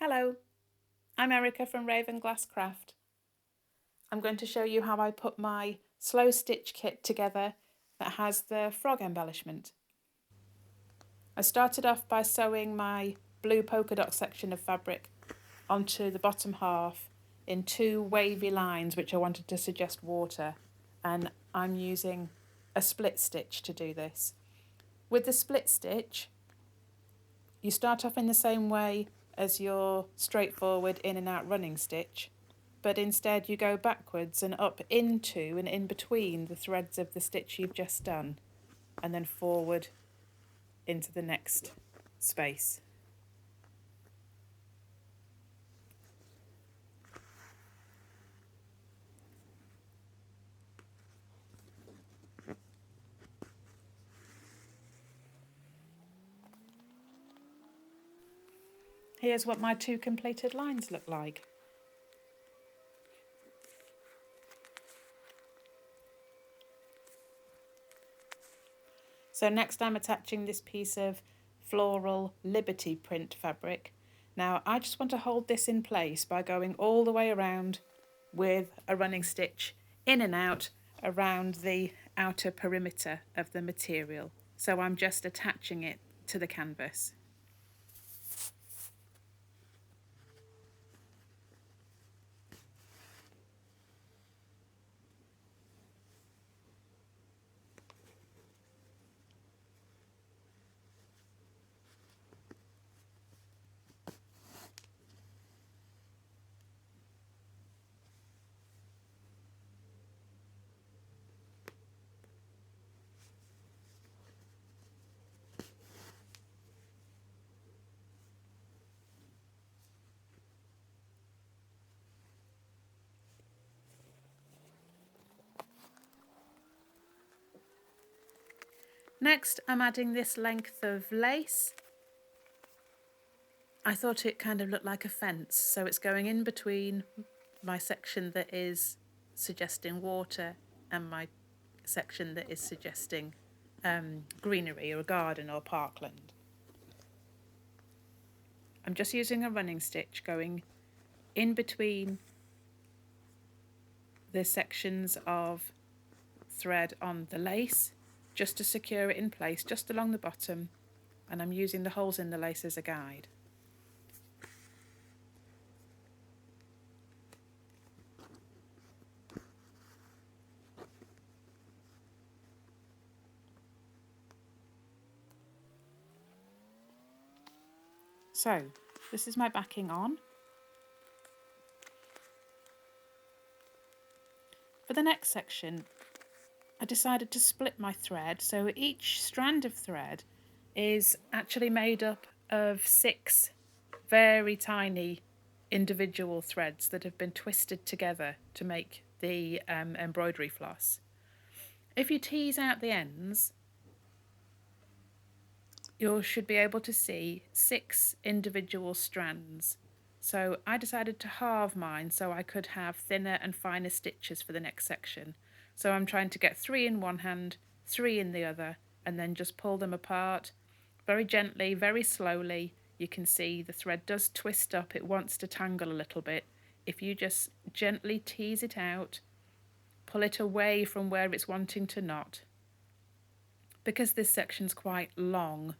Hello, I'm Erica from Raven Glass Craft. I'm going to show you how I put my slow stitch kit together that has the frog embellishment. I started off by sewing my blue polka dot section of fabric onto the bottom half in two wavy lines which I wanted to suggest water, and I'm using a split stitch to do this. With the split stitch, you start off in the same way as your straightforward in and out running stitch, but instead you go backwards and up into and in between the threads of the stitch you've just done, and then forward into the next space. Here's what my two completed lines look like. So next I'm attaching this piece of floral Liberty print fabric. Now I just want to hold this in place by going all the way around with a running stitch in and out around the outer perimeter of the material. So I'm just attaching it to the canvas. Next, I'm adding this length of lace. I thought it kind of looked like a fence, so it's going in between my section that is suggesting water and my section that is suggesting greenery or a garden or parkland. I'm just using a running stitch going in between the sections of thread on the lace just to secure it in place just along the bottom, and I'm using the holes in the lace as a guide. So this is my backing on. For the next section, I decided to split my thread, so each strand of thread is actually made up of 6 very tiny individual threads that have been twisted together to make the embroidery floss. If you tease out the ends, you should be able to see 6 individual strands. So I decided to halve mine so I could have thinner and finer stitches for the next section. So I'm trying to get 3 in one hand, 3 in the other, and then just pull them apart very gently, very slowly. You can see the thread does twist up, it wants to tangle a little bit. If you just gently tease it out, pull it away from where it's wanting to knot. Because this section's quite long,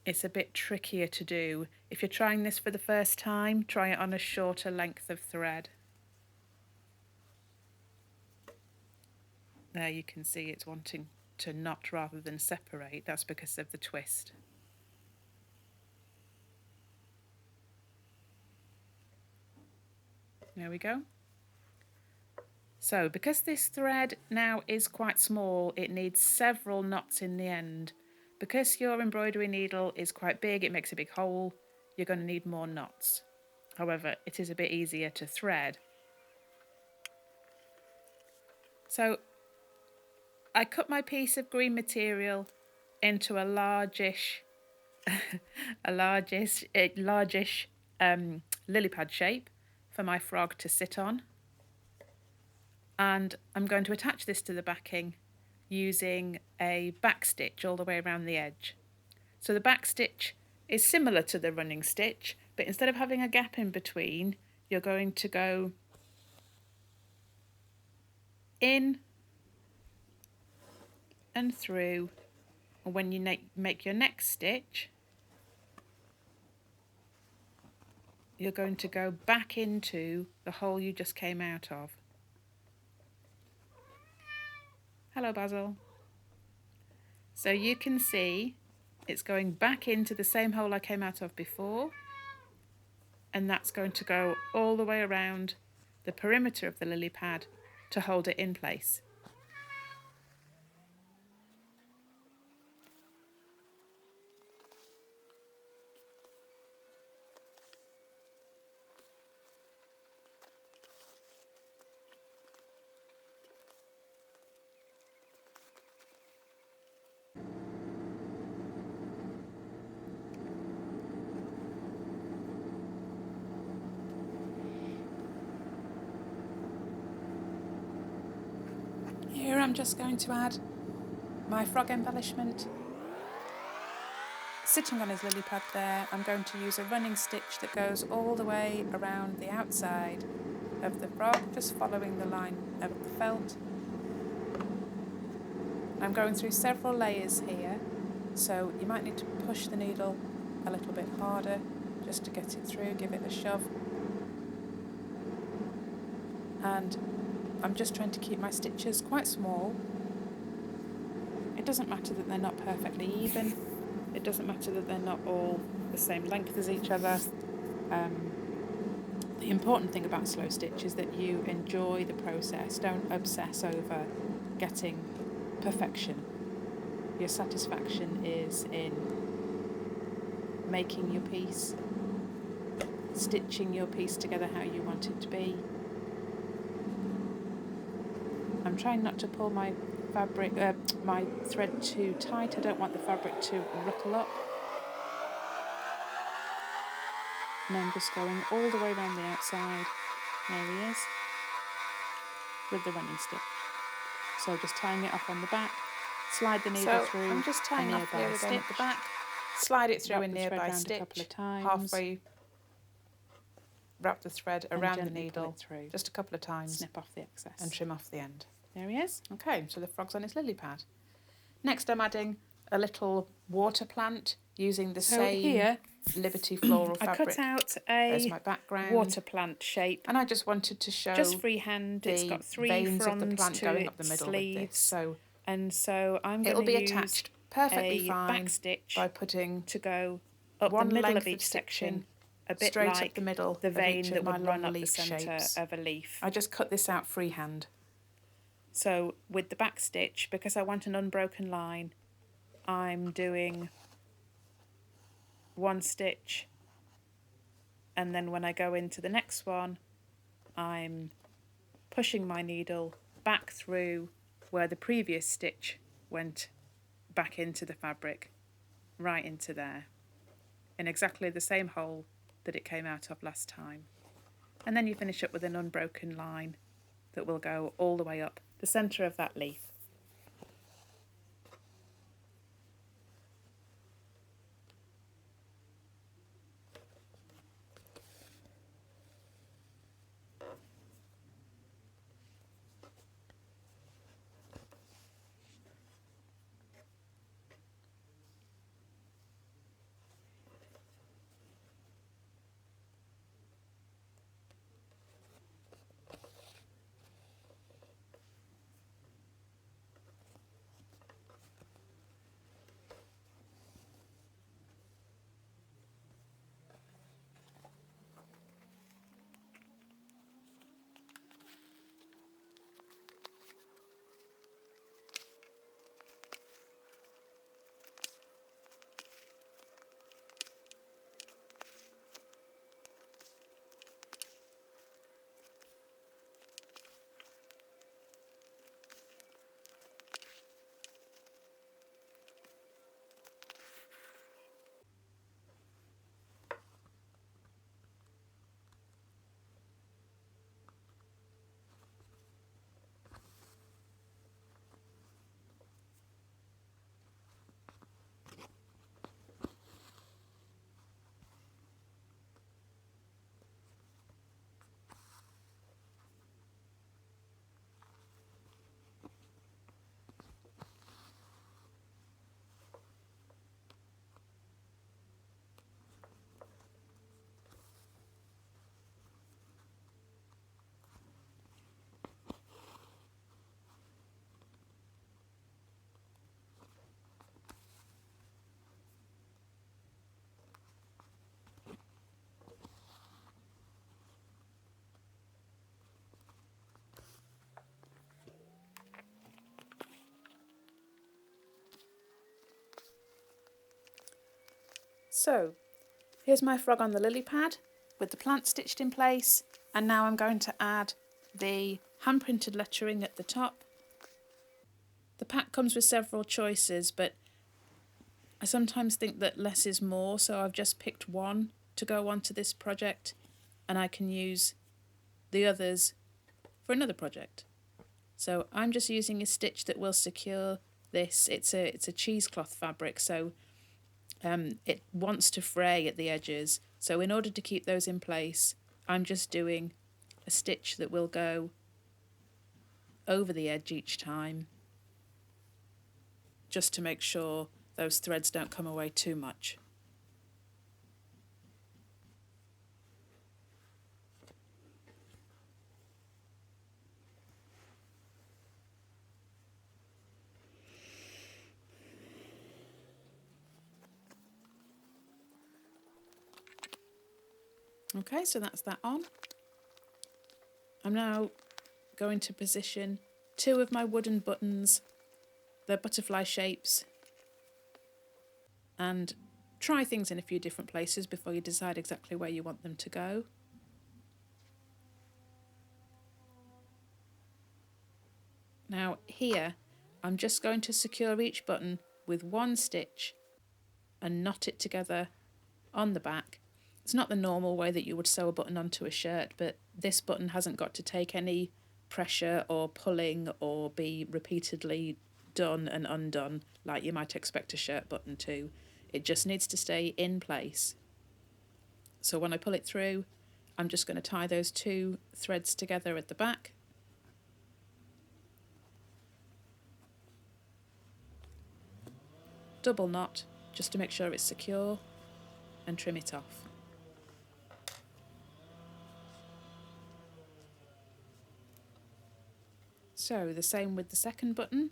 it's a bit trickier to do. If you're trying this for the first time, try it on a shorter length of thread. There you can see it's wanting to knot rather than separate. That's because of the twist. There we go. So because this thread now is quite small, it needs several knots in the end. Because your embroidery needle is quite big, it makes a big hole, you're going to need more knots. However, it is a bit easier to thread. So I cut my piece of green material into a largish lily pad shape for my frog to sit on. And I'm going to attach this to the backing using a back stitch all the way around the edge. So the back stitch is similar to the running stitch, but instead of having a gap in between, you're going to go in and through, and when you make your next stitch, you're going to go back into the hole you just came out of. Hello, Basil. So you can see it's going back into the same hole I came out of before, and that's going to go all the way around the perimeter of the lily pad to hold it in place. Here I'm just going to add my frog embellishment. Sitting on his lily pad there, I'm going to use a running stitch that goes all the way around the outside of the frog, just following the line of the felt. I'm going through several layers here, so you might need to push the needle a little bit harder just to get it through, give it a shove. And I'm just trying to keep my stitches quite small. It doesn't matter that they're not perfectly even. It doesn't matter that they're not all the same length as each other. The important thing about slow stitch is that you enjoy the process. Don't obsess over getting perfection. Your satisfaction is in making your piece, stitching your piece together how you want it to be. I'm trying not to pull my my thread too tight. I don't want the fabric to ripple up. And I'm just going all the way around the outside. There he is, with the running stitch. So just tying it off on the back, slide the needle through. I'm just tying off here again at the back, slide it through a nearby stitch, a couple of times, halfway, wrap the thread around the needle through, just a couple of times, snip off the excess and trim off the end. There he is. Okay, so the frog's on his lily pad. Next I'm adding a little water plant using the same here, Liberty floral fabric. I cut out a my background water plant shape, and I just wanted to show just freehand. It's got three veins of the plant going up the middle with this. So I'm going to use attached perfectly fine back stitch by putting to go up the middle of each section, a bit straight like up the middle, the vein that would run up the centre of a leaf. I just cut this out freehand. So with the back stitch, because I want an unbroken line, I'm doing one stitch, and then when I go into the next one, I'm pushing my needle back through where the previous stitch went back into the fabric, right into there, in exactly the same hole that it came out of last time. And then you finish up with an unbroken line that will go all the way up the centre of that leaf. So here's my frog on the lily pad with the plant stitched in place, and now I'm going to add the hand printed lettering at the top. The pack comes with several choices, but I sometimes think that less is more, so I've just picked one to go onto this project, and I can use the others for another project. So I'm just using a stitch that will secure this. It's a cheesecloth fabric, so it wants to fray at the edges. So in order to keep those in place, I'm just doing a stitch that will go over the edge each time, just to make sure those threads don't come away too much. Okay, so that's that on. I'm now going to position two of my wooden buttons, they're butterfly shapes, and try things in a few different places before you decide exactly where you want them to go. Now here, I'm just going to secure each button with one stitch and knot it together on the back. It's not the normal way that you would sew a button onto a shirt, but this button hasn't got to take any pressure or pulling or be repeatedly done and undone like you might expect a shirt button to. It just needs to stay in place. So when I pull it through, I'm just going to tie those two threads together at the back. Double knot just to make sure it's secure and trim it off. So the same with the second button.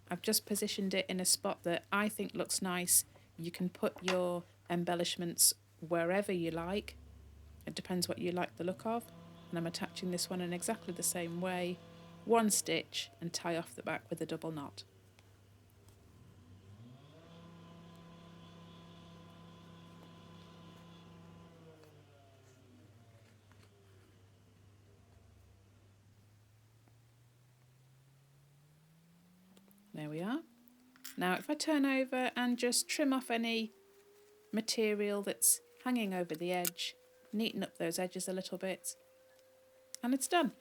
I've just positioned it in a spot that I think looks nice. You can put your embellishments wherever you like. It depends what you like the look of. And I'm attaching this one in exactly the same way. One stitch and tie off the back with a double knot. There we are. Now if I turn over and just trim off any material that's hanging over the edge, neaten up those edges a little bit, and it's done.